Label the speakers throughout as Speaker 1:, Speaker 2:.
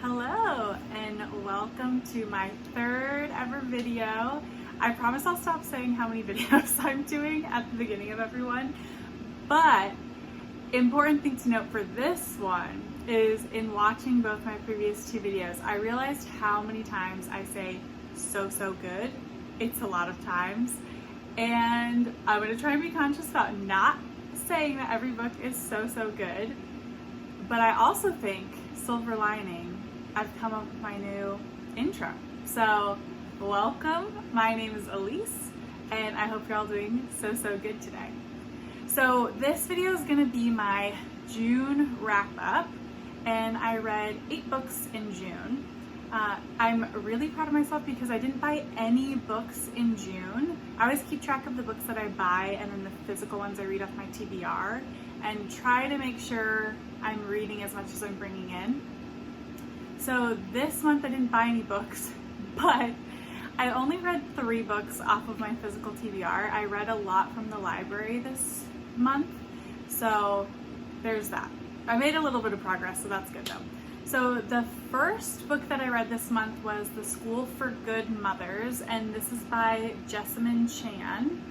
Speaker 1: Hello and welcome to my third ever video. I promise I'll stop saying how many videos I'm doing at the beginning of every one, but important thing to note for this one is in watching both my previous two videos, I realized how many times I say so good. It's a lot of times, and I'm going to try and be conscious about not saying that every book is so good, but I also think, silver lining, I've come up with my new intro. So welcome, my name is Elise, and I hope you're all doing so good today. So this video is gonna be my June wrap up, and I read 8 books in June. I'm really proud of myself because I didn't buy any books in June. I always keep track of the books that I buy and then the physical ones I read off my TBR and try to make sure I'm reading as much as I'm bringing in. So this month I didn't buy any books, but I only read 3 books off of my physical TBR. I read a lot from the library this month, so there's that. I made a little bit of progress, so that's good though. So the first book that I read this month was The School for Good Mothers, and this is by Jessamine Chan.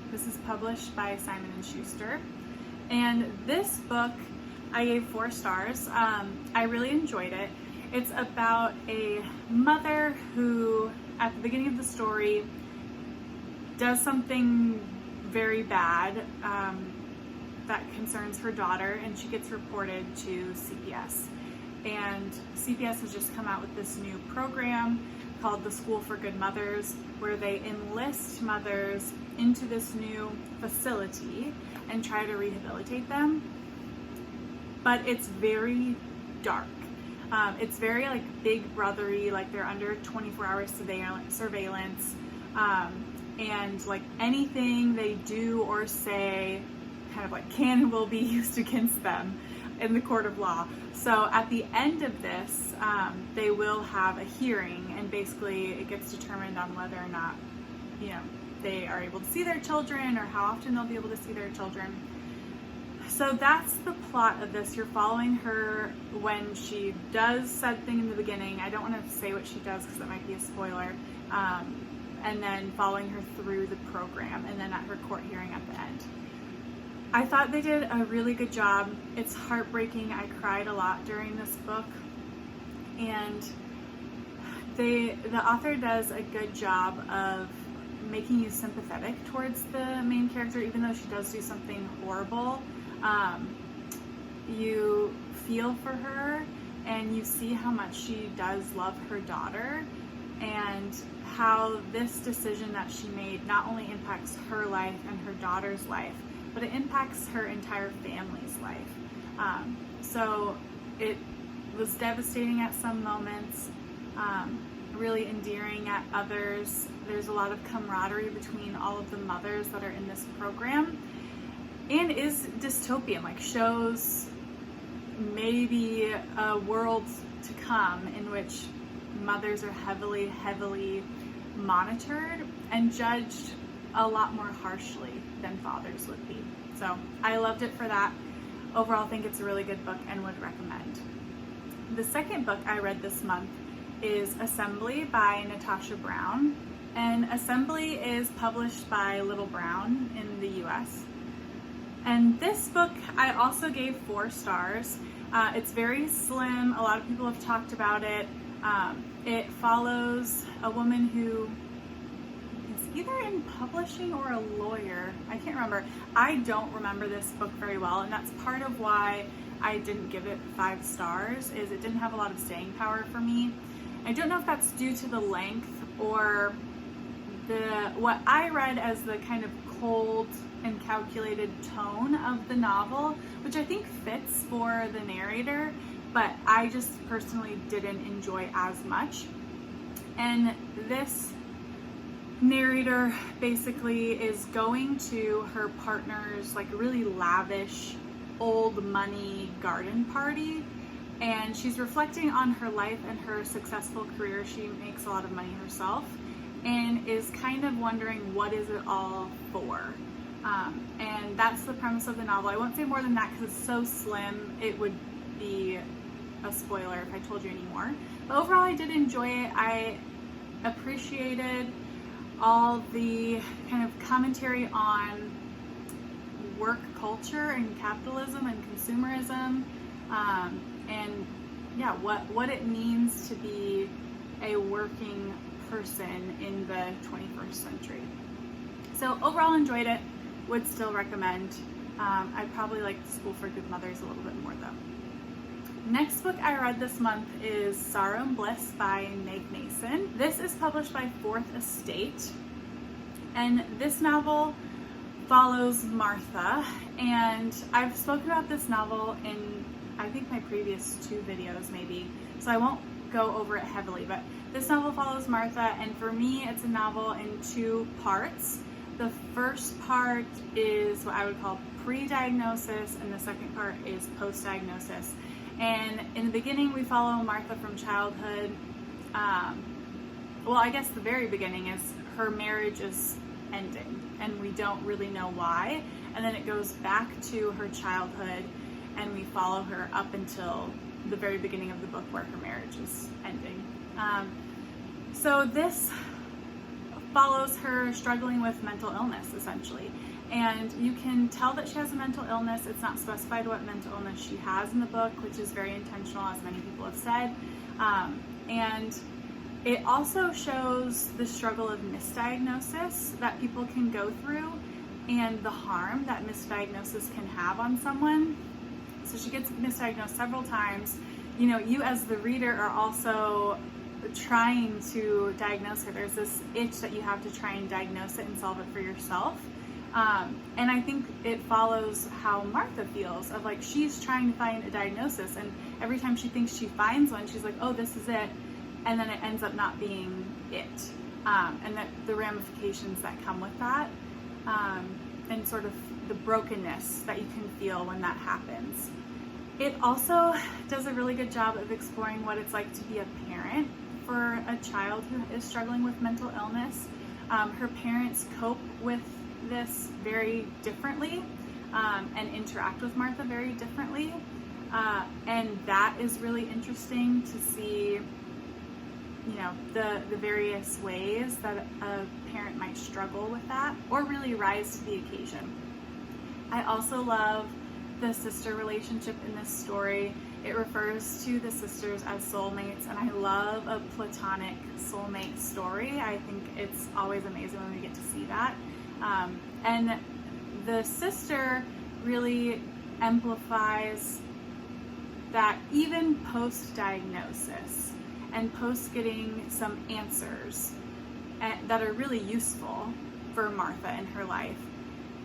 Speaker 1: This is published by Simon & Schuster. And this book I gave 4 stars. I really enjoyed it. It's about a mother who, at the beginning of the story, does something very bad that concerns her daughter, and she gets reported to CPS. And CPS has just come out with this new program called the School for Good Mothers, where they enlist mothers into this new facility and try to rehabilitate them. But it's very dark. It's very like Big Brothery, like they're under 24-hour surveillance, and like anything they do or say kind of like can and will be used against them in the court of law. So at the end of this, they will have a hearing, and basically it gets determined on whether or not, they are able to see their children or how often they'll be able to see their children. So that's the plot of this. You're following her when she does said thing in the beginning. I don't want to say what she does because that might be a spoiler. And then following her through the program, and then at her court hearing at the end. I thought they did a really good job. It's heartbreaking. I cried a lot during this book. And the author does a good job of making you sympathetic towards the main character, even though she does do something horrible. You feel for her, and you see how much she does love her daughter, and how this decision that she made not only impacts her life and her daughter's life, but it impacts her entire family's life. So it was devastating at some moments, really endearing at others. There's a lot of camaraderie between all of the mothers that are in this program, and is dystopian, like shows maybe a world to come in which mothers are heavily monitored and judged a lot more harshly than fathers would be. So I loved it for that. Overall, I think it's a really good book and would recommend. The second book I read this month is Assembly by Natasha Brown. And Assembly is published by Little Brown in the US. And this book I also gave 4 stars. It's very slim. A lot of people have talked about it. It follows a woman who is either in publishing or a lawyer. I can't remember. I don't remember this book very well, and that's part of why I didn't give it 5 stars, is it didn't have a lot of staying power for me. I don't know if that's due to the length or what I read as the kind of cold and calculated tone of the novel, which I think fits for the narrator, but I just personally didn't enjoy as much. And this narrator basically is going to her partner's like really lavish old money garden party, and she's reflecting on her life and her successful career. She makes a lot of money herself and is kind of wondering, what is it all for? And that's the premise of the novel. I won't say more than that because it's so slim. It would be a spoiler if I told you any more. But overall, I did enjoy it. I appreciated all the kind of commentary on work culture and capitalism and consumerism, and yeah, what it means to be a working person in the 21st century. So overall, enjoyed it. Would still recommend. I probably like School for Good Mothers a little bit more though. Next book I read this month is Sauron Bliss by Meg Mason. This is published by Fourth Estate, and this novel follows Martha, and I've spoken about this novel in I think my previous 2 videos maybe, so I won't go over it heavily, but this novel follows Martha, and for me it's a novel in 2 parts. The first part is what I would call pre-diagnosis, and the second part is post-diagnosis. And in the beginning we follow Martha from childhood. Well, I guess the very beginning is her marriage is ending, and we don't really know why. And then it goes back to her childhood, and we follow her up until the very beginning of the book where her marriage is ending. So this follows her struggling with mental illness, essentially. And you can tell that she has a mental illness. It's not specified what mental illness she has in the book, which is very intentional, as many people have said. And it also shows the struggle of misdiagnosis that people can go through and the harm that misdiagnosis can have on someone. So she gets misdiagnosed several times. You know, you as the reader are also trying to diagnose her. There's this itch that you have to try and diagnose it and solve it for yourself. And I think it follows how Martha feels, of like she's trying to find a diagnosis, and every time she thinks she finds one, she's like, oh, this is it, and then it ends up not being it. And that the ramifications that come with that, and sort of the brokenness that you can feel when that happens. It also does a really good job of exploring what it's like to be a parent for a child who is struggling with mental illness. Her parents cope with this very differently, and interact with Martha very differently. And that is really interesting to see, you know, the various ways that a parent might struggle with that or really rise to the occasion. I also love the sister relationship in this story. It refers to the sisters as soulmates, and I love a platonic soulmate story. I think it's always amazing when we get to see that. And the sister really amplifies that even post-diagnosis and post getting some answers that are really useful for Martha in her life,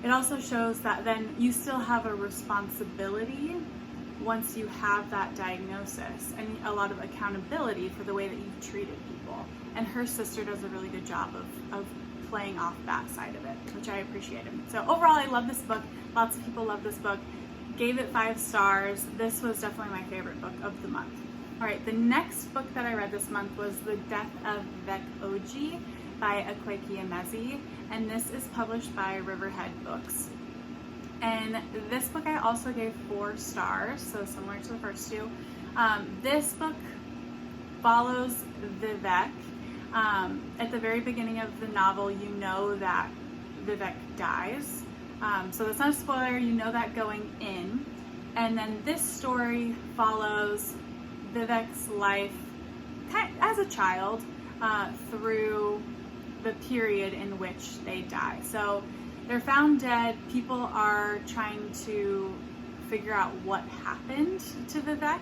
Speaker 1: it also shows that then you still have a responsibility once you have that diagnosis, and a lot of accountability for the way that you've treated people. And her sister does a really good job of playing off that side of it, which I appreciated. So overall, I love this book. Lots of people love this book. Gave it 5 stars. This was definitely my favorite book of the month. All right, the next book that I read this month was The Death of Vikoggy by Akwaeke Emezi, and this is published by Riverhead Books. And this book I also gave 4 stars, so similar to the first 2. This book follows Vivek. At the very beginning of the novel, you know that Vivek dies. So that's not a spoiler, you know that going in. And then this story follows Vivek's life as a child through the period in which they die. So they're found dead. People are trying to figure out what happened to Vivek.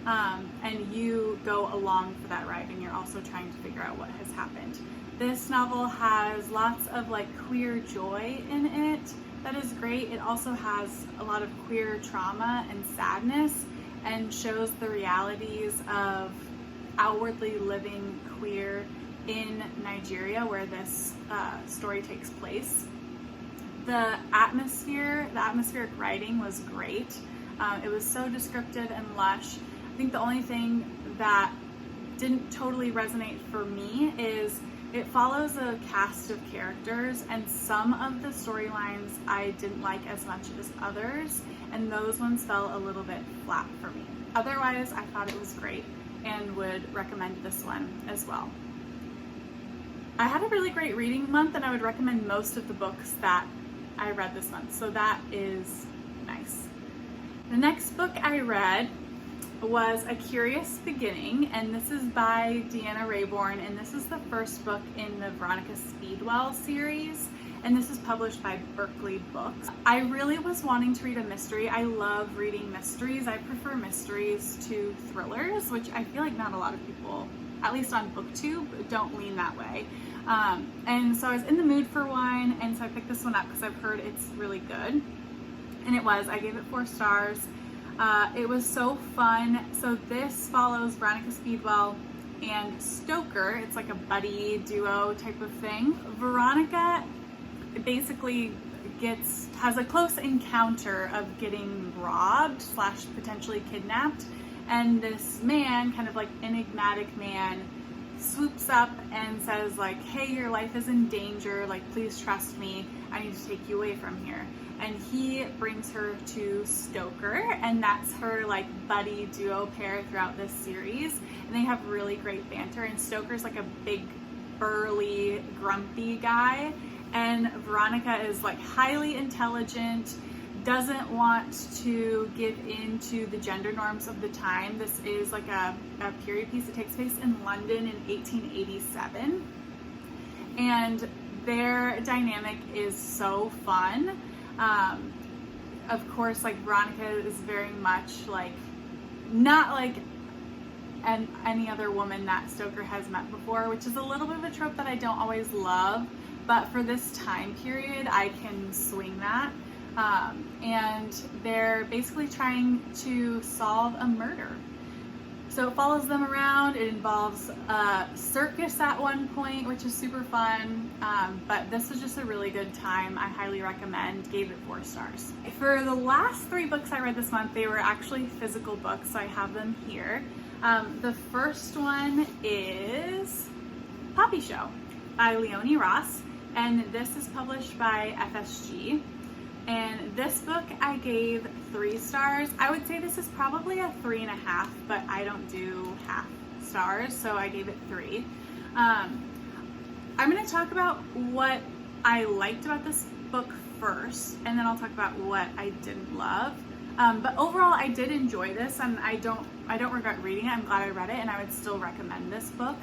Speaker 1: And you go along for that ride, and you're also trying to figure out what has happened. This novel has lots of like queer joy in it. That is great. It also has a lot of queer trauma and sadness, and shows the realities of outwardly living queer in Nigeria, where this story takes place. The atmospheric writing was great. It was so descriptive and lush. I think the only thing that didn't totally resonate for me is it follows a cast of characters, and some of the storylines I didn't like as much as others, and those ones fell a little bit flat for me. otherwise I thought it was great and would recommend this one as well. I had a really great reading month, and I would recommend most of the books that I read this month, so that is nice. The next book I read was A Curious Beginning, and this is by Deanna Raybourn, and this is the first book in the Veronica Speedwell series, and this is published by Berkeley Books. I really was wanting to read a mystery. I love reading mysteries. I prefer mysteries to thrillers, which I feel like not a lot of people, at least on BookTube, don't lean that way. And so I was in the mood for one, and so I picked this one up because I've heard it's really good. And it was. I gave it 4 stars. It was so fun. So this follows Veronica Speedwell and Stoker. It's like a buddy duo type of thing. Veronica basically has a close encounter of getting robbed / potentially kidnapped, and this man, kind of like enigmatic man, swoops up and says like, hey, your life is in danger, like please trust me, I need to take you away from here. And he brings her to Stoker, and that's her like buddy duo pair throughout this series, and they have really great banter. And Stoker's like a big burly grumpy guy, and Veronica is like highly intelligent, doesn't want to give in to the gender norms of the time. This is like a period piece that takes place in London in 1887, and their dynamic is so fun. Of course, like Veronica is very much like not like any other woman that Stoker has met before, which is a little bit of a trope that I don't always love, but for this time period I can swing that. And they're basically trying to solve a murder. So it follows them around. It involves a circus at one point, which is super fun. But this was just a really good time. I highly recommend. Gave it 4 stars. For the last 3 books I read this month, they were actually physical books, so I have them here. The first one is Popisho by Leone Ross, and this is published by FSG. And this book I gave 3 stars. I would say this is probably a 3.5, but I don't do half stars, so I gave it 3. I'm going to talk about what I liked about this book first, and then I'll talk about what I didn't love. But overall, I did enjoy this, and I don't regret reading it. I'm glad I read it, and I would still recommend this book.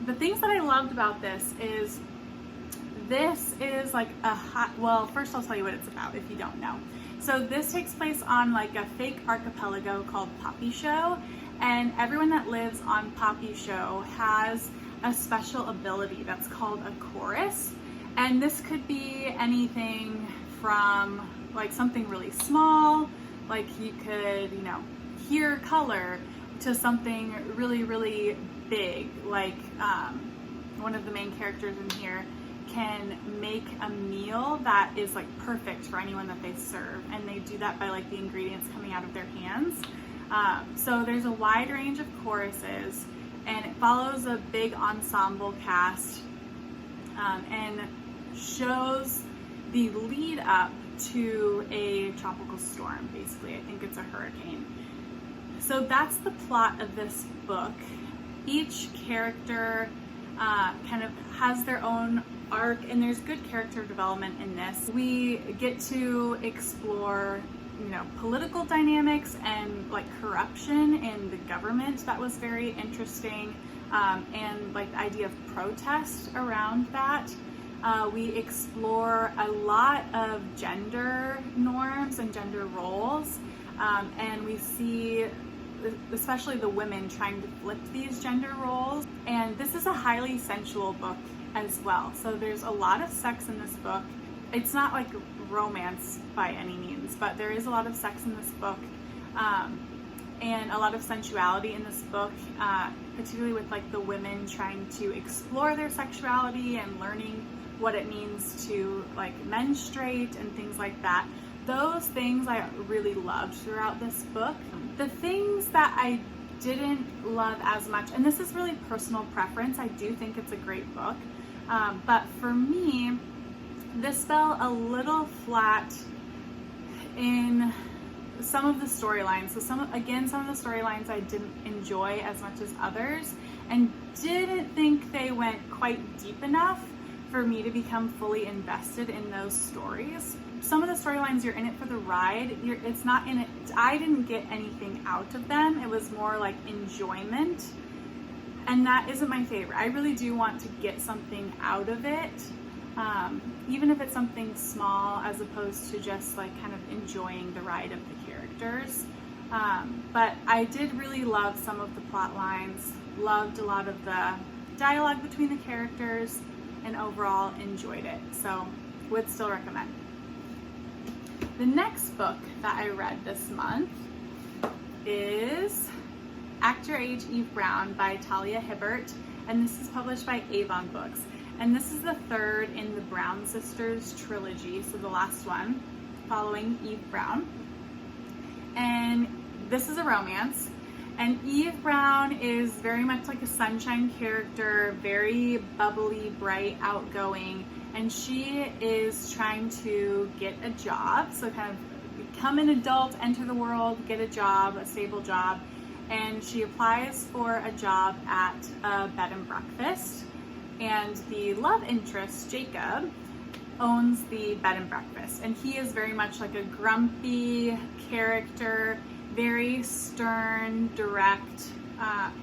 Speaker 1: The things that I loved about this is like well, first I'll tell you what it's about if you don't know. So this takes place on like a fake archipelago called Popisho, and everyone that lives on Popisho has a special ability that's called a chorus. And this could be anything from like something really small, like you could, hear color, to something really, really big, like one of the main characters in here can make a meal that is like perfect for anyone that they serve, and they do that by like the ingredients coming out of their hands. So there's a wide range of choruses, and it follows a big ensemble cast, and shows the lead up to a tropical storm. Basically, I think it's a hurricane. So that's the plot of this book. Each character kind of has their own arc, and there's good character development in this. We get to explore, political dynamics and like corruption in the government. That was very interesting, and like the idea of protest around that. We explore a lot of gender norms and gender roles, and we see especially the women trying to flip these gender roles. And this is a highly sensual book as well. So there's a lot of sex in this book. It's not like romance by any means, but there is a lot of sex in this book, and a lot of sensuality in this book, particularly with like the women trying to explore their sexuality and learning what it means to like menstruate and things like that. Those things I really loved throughout this book. The things that I didn't love as much, and this is really personal preference, I do think it's a great book, but for me, this fell a little flat in some of the storylines. So some of the storylines I didn't enjoy as much as others, and didn't think they went quite deep enough for me to become fully invested in those stories. Some of the storylines, you're in it for the ride. It's not in it. I didn't get anything out of them. It was more like enjoyment, and that isn't my favorite. I really do want to get something out of it, even if it's something small, as opposed to just like kind of enjoying the ride of the characters. But I did really love some of the plot lines, loved a lot of the dialogue between the characters, and overall enjoyed it. So would still recommend. The next book that I read this month is Act Your Age, Eve Brown by Talia Hibbert, and this is published by Avon Books. And this is the third in the Brown Sisters trilogy, so the last one following Eve Brown. And this is a romance. And Eve Brown is very much like a sunshine character, very bubbly, bright, outgoing, and she is trying to get a job, so kind of become an adult, enter the world, get a job, a stable job, and she applies for a job at a bed and breakfast, and the love interest, Jacob, owns the bed and breakfast, and he is very much like a grumpy character, very stern, direct,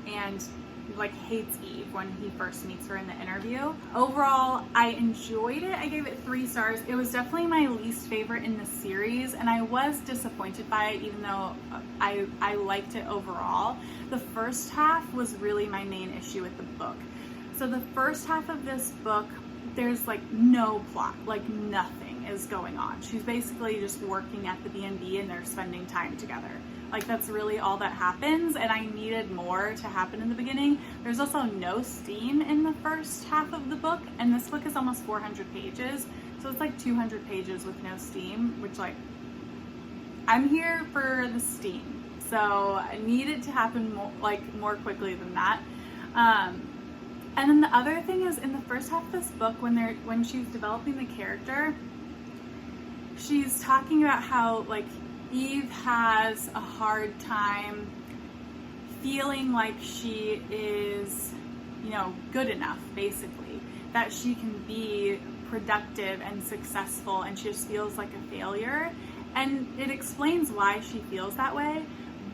Speaker 1: and like hates Eve when he first meets her in the interview. Overall, I enjoyed it. I gave it 3 stars. It was definitely my least favorite in the series, and I was disappointed by it, even though I liked it overall. The first half was really my main issue with the book. So the first half of this book, there's like no plot, like nothing is going on. She's basically just working at the B&B and they're spending time together. Like that's really all that happens, and I needed more to happen in the beginning. There's also no steam in the first half of the book, and this book is almost 400 pages, so it's like 200 pages with no steam, which like, I'm here for the steam, so I needed to happen more quickly than that. And then the other thing is, in the first half of this book, when she's developing the character, she's talking about how like Eve has a hard time feeling like she is, good enough, basically, that she can be productive and successful, and she just feels like a failure. And it explains why she feels that way,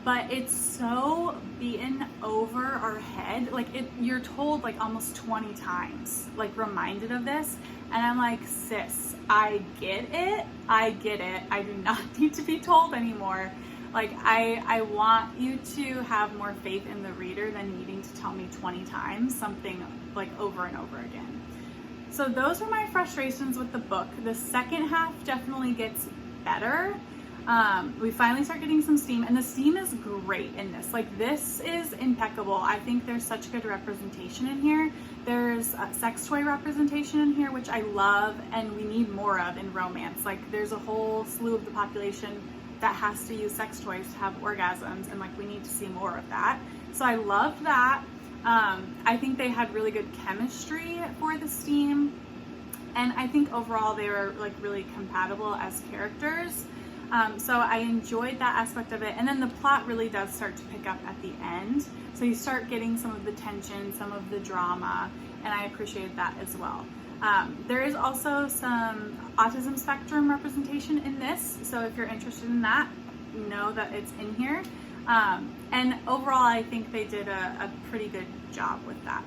Speaker 1: but it's so beaten over our head. Like you're told like almost 20 times, like reminded of this. And I'm like, sis, I get it. I do not need to be told anymore. Like I want you to have more faith in the reader than needing to tell me 20 times something like over and over again. So those were my frustrations with the book. The second half definitely gets better. We finally start getting some steam, and the steam is great in this. Like this is impeccable. I think there's such good representation in here. There's sex toy representation in here, which I love, and we need more of in romance. Like there's a whole slew of the population that has to use sex toys to have orgasms, and like we need to see more of that. So I loved that. I think they had really good chemistry for the steam, and I think overall they were like really compatible as characters. So I enjoyed that aspect of it. And then the plot really does start to pick up at the end. So you start getting some of the tension, some of the drama, and I appreciated that as well. There is also some autism spectrum representation in this. So if you're interested in that, know that it's in here. And overall, I think they did a pretty good job with that.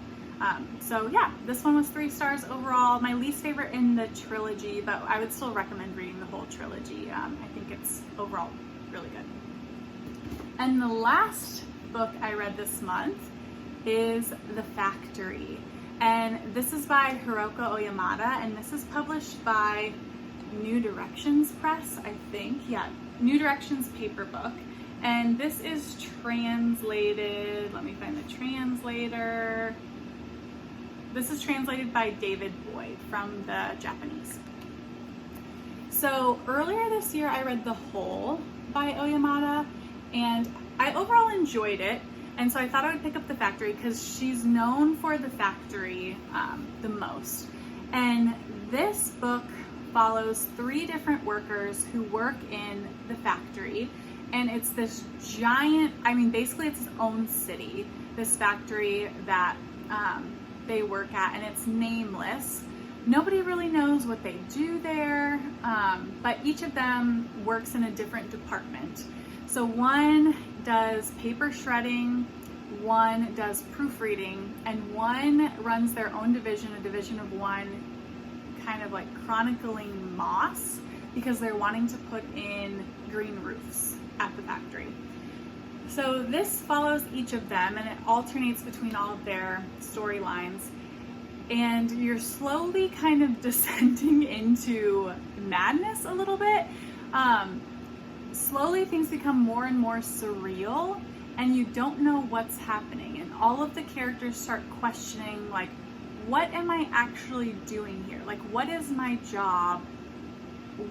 Speaker 1: So yeah, this one was 3 stars overall. My least favorite in the trilogy, but I would still recommend reading the whole trilogy. I think it's overall really good. And the last book I read this month is The Factory. And this is by Hiroko Oyamada, and this is published by New Directions Press, I think. Yeah, New Directions paper book. And this is translated, let me find the translator. This is translated by David Boyd from the Japanese. So earlier this year I read The Hole by Oyamada, and I overall enjoyed it. And so I thought I would pick up The Factory because she's known for The Factory the most. And this book follows 3 different workers who work in the factory. and it's this giant, I mean, basically it's its own city, this factory that they work at, and it's nameless. Nobody really knows what they do there, but each of them works in a different department. So one does paper shredding, one does proofreading, and one runs their own division, a division of one, kind of like chronicling moss, because they're wanting to put in green roofs at the factory. So this follows each of them, and it alternates between all of their storylines. And you're slowly kind of descending into madness a little bit. Slowly things become more and more surreal, and you don't know what's happening. And all of the characters start questioning, like, what am I actually doing here? Like, what is my job?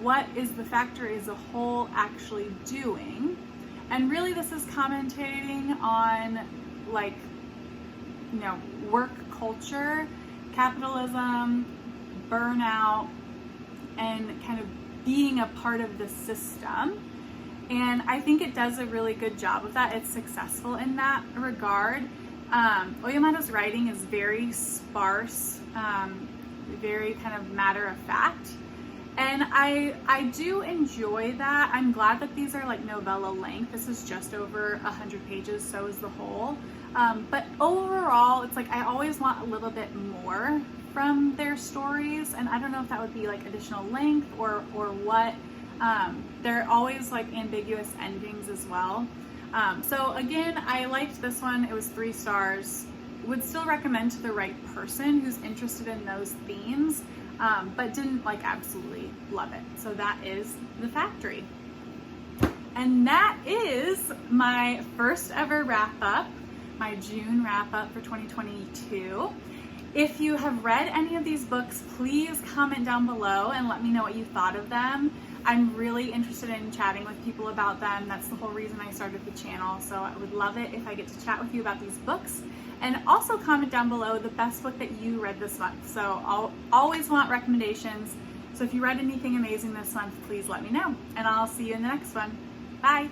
Speaker 1: What is the factory as a whole actually doing? And really this is commentating on, like, you know, work culture, capitalism, burnout, and kind of being a part of the system. And I think it does a really good job of that. It's successful in that regard. Oyamada's writing is very sparse, very kind of matter of fact. And I do enjoy that. I'm glad that these are like novella length. This is just over 100 pages, so is the whole. But overall, it's like I always want a little bit more from their stories, and I don't know if that would be like additional length or what. They're always like ambiguous endings as well. So again, I liked this one. It was 3 stars. Would still recommend to the right person who's interested in those themes, but didn't like absolutely love it. So that is The Factory. And that is my first ever wrap up, my June wrap up for 2022. If you have read any of these books, please comment down below and let me know what you thought of them. I'm really interested in chatting with people about them. That's the whole reason I started the channel. So I would love it if I get to chat with you about these books. And also comment down below the best book that you read this month. So I'll always want recommendations. So if you read anything amazing this month, please let me know. And I'll see you in the next one. Bye.